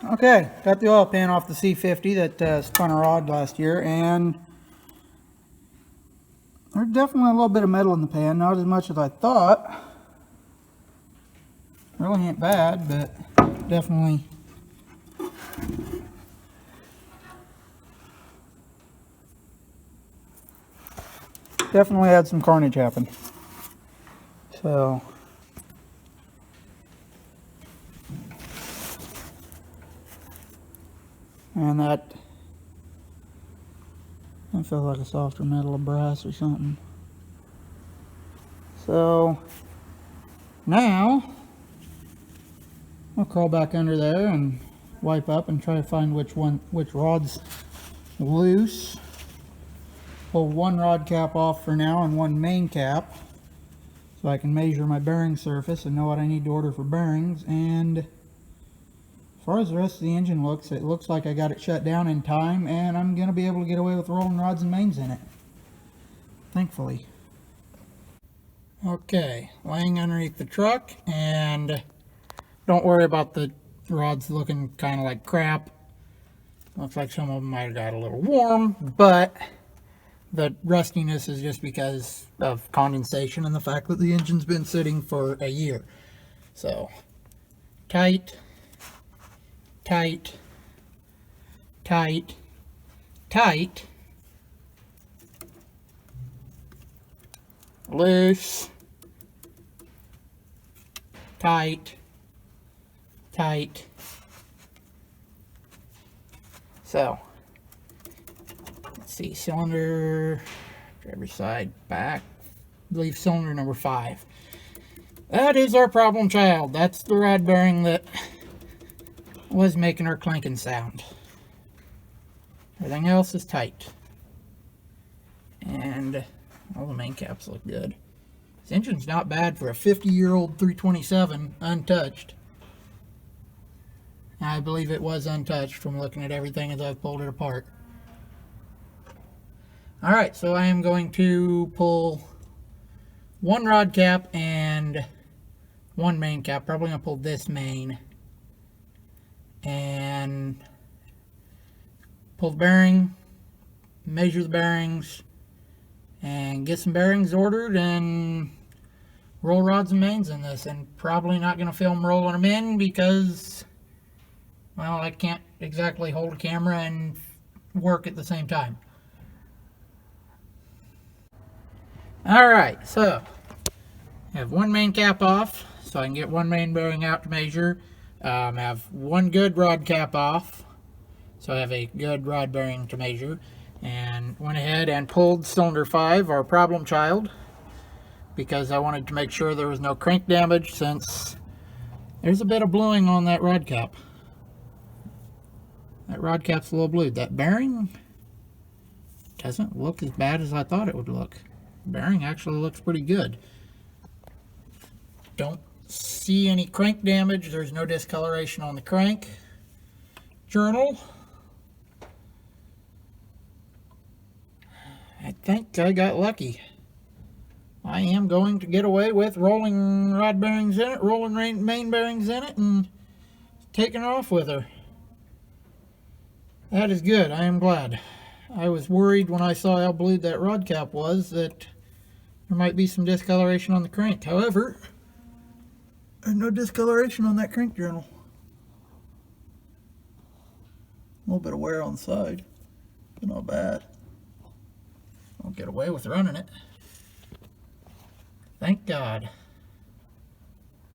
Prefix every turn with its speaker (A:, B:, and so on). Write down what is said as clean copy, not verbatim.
A: Okay, got the oil pan off the C50 that spun a rod last year, and there's definitely a little bit of metal in the pan, not as much as I thought. Really ain't bad, but definitely had some carnage happen. So and that feels like a softer metal of brass or something. So now I'll crawl back under there and wipe up and try to find which rod's loose. Pull one rod cap off for now and one main cap, so I can measure my bearing surface and know what I need to order for bearings. And as far as the rest of the engine looks, it looks like I got it shut down in time, and I'm going to be able to get away with rolling rods and mains in it, thankfully. Okay, laying underneath the truck, and don't worry about the rods looking kind of like crap. Looks like some of them might have got a little warm, but the rustiness is just because of condensation and the fact that the engine's been sitting for a year. So tight, tight, tight, tight, loose, tight, tight. So let's see, cylinder, driver's side, back, I believe cylinder number 5. That is our problem child. That's the rod bearing that was making our clanking sound. Everything else is tight. And all the main caps look good. This engine's not bad for a 50-year-old 327 untouched. I believe it was untouched from looking at everything as I've pulled it apart. Alright, so I am going to pull one rod cap and one main cap. Probably going to pull this main. And pull the bearing, measure the bearings, and get some bearings ordered and roll rods and mains in this. And probably not going to film rolling them in because, well, I can't exactly hold a camera and work at the same time. Alright, so I have one main cap off, so I can get one main bearing out to measure. I have one good rod cap off, so I have a good rod bearing to measure. And went ahead and pulled cylinder 5, our problem child, because I wanted to make sure there was no crank damage, since there's a bit of bluing on that rod cap. That rod cap's a little blued. That bearing doesn't look as bad as I thought it would look. Bearing actually looks pretty good. Don't see any crank damage. There's no discoloration on the crank journal. I think I got lucky. I am going to get away with rolling rod bearings in it, rolling main bearings in it, and taking off with her. That is good. I am glad. I was worried when I saw how blued that rod cap was that there might be some discoloration on the crank. However, there's no discoloration on that crank journal. A little bit of wear on the side, but not bad. I'll get away with running it. Thank God.